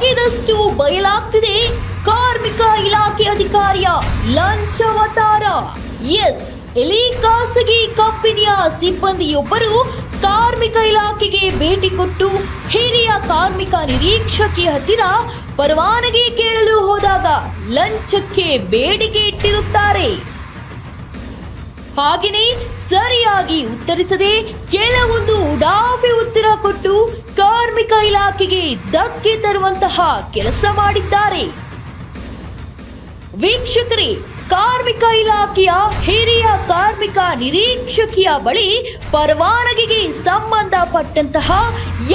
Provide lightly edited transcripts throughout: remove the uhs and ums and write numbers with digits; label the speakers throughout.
Speaker 1: ಅಗಿದಷ್ಟು ಬಯಲಾಗ್ತಿದೆ ಕಾರ್ಮಿಕ ಇಲಾಖೆ ಅಧಿಕಾರಿಯ ಲಂಚವತಾರ. ಎಸ್, ಇಲ್ಲಿ ಖಾಸಗಿ ಕಂಪನಿಯ ಸಿಬ್ಬಂದಿಯೊಬ್ಬರು ಕಾರ್ಮಿಕ ಇಲಾಖೆಗೆ ಭೇಟಿ ಕೊಟ್ಟು ಹಿರಿಯ ಕಾರ್ಮಿಕ ನಿರೀಕ್ಷಕಿ ಹತ್ತಿರ ಪರವಾನಗಿ ಕೇಳಲು ಹೋದಾಗ ಲಂಚಕ್ಕೆ ಬೇಡಿಕೆ ಇಟ್ಟಿರುತ್ತಾರೆ. ಹಾಗೆಯೇ ಸರಿಯಾಗಿ ಉತ್ತರಿಸದೆ ಕೆಲವೊಂದು ಉಡಾಫೆ ಉತ್ತರ ಕೊಟ್ಟು ಕಾರ್ಮಿಕ ಇಲಾಖೆಗೆ ಧಕ್ಕೆ ತರುವಂತಹ ಕೆಲಸ ಮಾಡಿದ್ದಾರೆ. ವೀಕ್ಷಕರೇ, ಕಾರ್ಮಿಕ ಇಲಾಖೆಯ ಹಿರಿಯ ಕಾರ್ಮಿಕ ನಿರೀಕ್ಷಕಿಯ ಬಳಿ ಪರವಾನಗಿಗೆ ಸಂಬಂಧಪಟ್ಟಂತಹ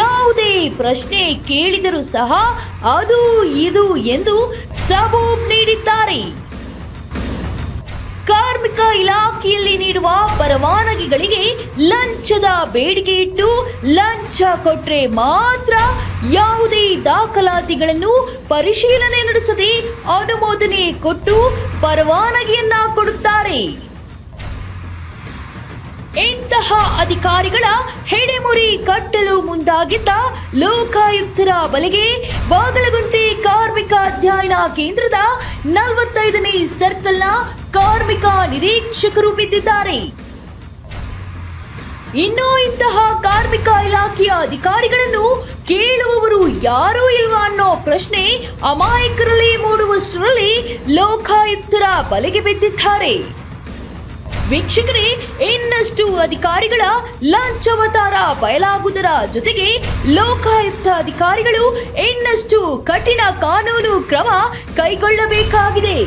Speaker 1: ಯಾವುದೇ ಪ್ರಶ್ನೆ ಕೇಳಿದರೂ ಸಹ ಅದು ಇದು ಎಂದು ಸಬೂಬ್ ನೀಡಿದ್ದಾರೆ. ಕಾರ್ಮಿಕ ಇಲಾಖೆಯಲ್ಲಿ ನೀಡುವ ಪರವಾನಗಿಗಳಿಗೆ ಲಂಚದ ಬೇಡಿಕೆ ಇಟ್ಟು ಲಂಚ ಕೊಟ್ರೆ ಮಾತ್ರ ಯಾವುದೇ ದಾಖಲಾತಿಗಳನ್ನು ಪರಿಶೀಲನೆ ನಡೆಸದೆ ಅನುಮೋದನೆ ಕೊಟ್ಟು ಪರವಾನಗಿಯನ್ನ ಕೊಡುತ್ತಾರೆ. ಇಂತಹ ಅಧಿಕಾರಿಗಳ ಹೆಡೆಮುರಿ ಕಟ್ಟಲು ಮುಂದಾಗಿದ್ದ ಲೋಕಾಯುಕ್ತರ ಬಲೆಗೆ ಬಾಗಲಗುಂಟೆ ಕಾರ್ಮಿಕ ಅಧ್ಯಯನ ಕೇಂದ್ರದ 45ನೇ ಸರ್ಕಲ್ನ ಕಾರ್ಮಿಕ ನಿರೀಕ್ಷಕರು ಬಿದ್ದಿದ್ದಾರೆ. ಇನ್ನು ಇಂತಹ ಕಾರ್ಮಿಕ ಇಲಾಖೆಯ ಅಧಿಕಾರಿಗಳನ್ನು ಕೇಳುವವರು ಯಾರೂ ಇಲ್ವಾ ಅನ್ನೋ ಪ್ರಶ್ನೆ ಅಮಾಯಕರಲ್ಲಿ ಮೂಡುವಷ್ಟರಲ್ಲಿ ಲೋಕಾಯುಕ್ತರ ಬಲೆಗೆ ಬಿದ್ದಿದ್ದಾರೆ. ವೀಕ್ಷಕರೇ, ಇನ್ನಷ್ಟು ಅಧಿಕಾರಿಗಳ ಲಂಚವತಾರ ಬಯಲಾಗುವುದರ ಜೊತೆಗೆ ಲೋಕಾಯುಕ್ತ ಅಧಿಕಾರಿಗಳು ಇನ್ನಷ್ಟು ಕಠಿಣ ಕಾನೂನು ಕ್ರಮ ಕೈಗೊಳ್ಳಬೇಕಾಗಿದೆ.